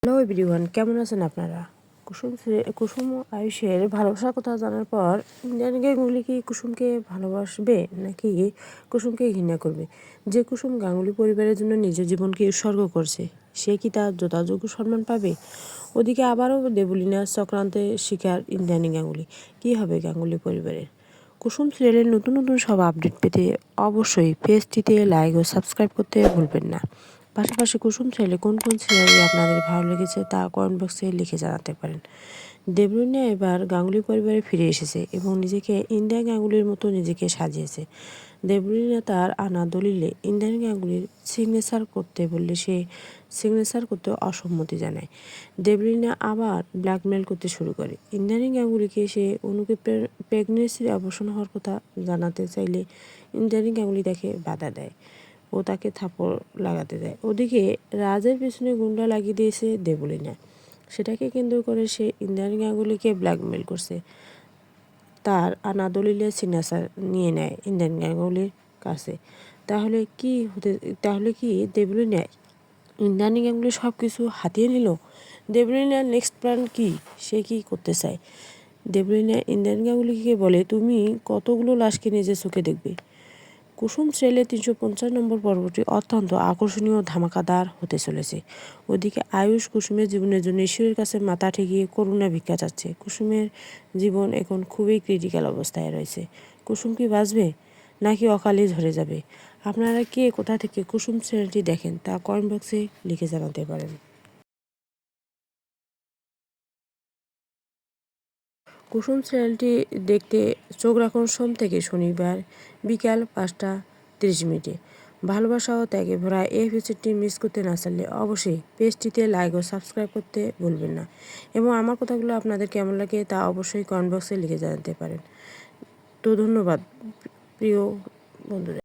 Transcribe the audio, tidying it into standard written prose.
Hello everyone, কেমন আছেন আপনারা? কুসুম ও আয়ুষের ভালোবাসার কথা জানার পর ইন্ডিয়ান গাঙ্গুলি কি কুসুমকে ভালোবাসবে নাকি কুসুমকে ঘৃণা করবে? যে কুসুম গাঙ্গুলি পরিবারের জন্য নিজের জীবনকে উৎসর্গ করছে, সে কি তার যথাযোগ্য সম্মান পাবে? ওদিকে আবারও দেবলীনার চক্রান্তে শিকার ইন্ডিয়ান গাঙ্গুলি। কী হবে গাঙ্গুলি পরিবারের? কুসুম সিরিয়ালের নতুন নতুন সব আপডেট পেতে অবশ্যই পেজটিতে লাইক ও সাবস্ক্রাইব করতে ভুলবেন না। পাশাপাশি কুসুম সিরিয়ালে কোন কোন সিরিয়ালে আপনাদের ভালো লেগেছে তা কমেন্ট বক্সে লিখে জানাতে পারেন। দেবলীনা এবার গাঙ্গুলি পরিবারে ফিরে এসেছে এবং নিজেকে ইন্ডিয়ান গাঙ্গুলির মতো নিজেকে সাজিয়েছে। দেবলীনা তার আনা দলিলে ইন্ডিয়ান গাঙ্গুলির সিগনেচার করতে বললে সে সিগনেচার করতে অসম্মতি জানায়। দেবলীনা আবার ব্ল্যাকমেল করতে শুরু করে। ইন্ডিয়ান গাঙ্গুলিকে সে অনুকে প্রেগনেন্সির অবসান হওয়ার কথা জানাতে চাইলে ইন্ডিয়ান গাঙ্গুলি তাকে বাধা দেয় ও তাকে থাপড় লাগাতে দেয়। ওদিকে রাজের পেছনে গুন্ডা লাগিয়ে দিয়েছে দেবলীনা। সেটাকে কেন্দ্র করে সে ইন্দিরা গাঙ্গুলিকে ব্ল্যাকমেল করছে। তার আনা দলিলের সিগনেচার নিয়ে নেয় ইন্দিরা গাঙ্গুলির কাছে। তাহলে কি দেবলীনা ইন্দিরা গাঙ্গুলি সব কিছু হাতিয়ে নিল? দেবলীনার নেক্সট প্ল্যান কি? সে কি করতে চায়? দেবলীনা ইন্দিরা গাঙ্গুলিকে বলে, তুমি কতগুলো লাশকে নিজের চোখে দেখবে? কুসুম সিরিয়ালের 350 নম্বর পর্বটি অত্যন্ত আকর্ষণীয় ধামাকাদার হতে চলেছে। ওদিকে আয়ুষ কুসুমের জীবনের জন্য ঈশ্বরের কাছে মাথা ঠেকিয়ে করুণা ভিক্ষা চাচ্ছে। কুসুমের জীবন এখন খুবই ক্রিটিক্যাল অবস্থায় রয়েছে। কুসুম কি বাঁচবে নাকি অকালে ঝরে যাবে? আপনারা কে কোথা থেকে কুসুম সিরিয়ালটি দেখেন তা কমেন্ট বক্সে লিখে জানাতে পারেন। কুসুম সিরিয়ালটি দেখতে চোখ রাখুন সোম থেকে শনিবার বিকাল 5টা 30 মিনিটে। ভালোবাসা ও ত্যাগে ভরা এই এপিসোডটি মিস করতে না চাইলে অবশ্যই পেজটিতে লাইক ও সাবস্ক্রাইব করতে ভুলবেন না এবং আমার কথাগুলো আপনাদের কেমন লাগে তা অবশ্যই কমেন্ট বক্সে লিখে জানাতে পারেন। তো ধন্যবাদ প্রিয় বন্ধুরা।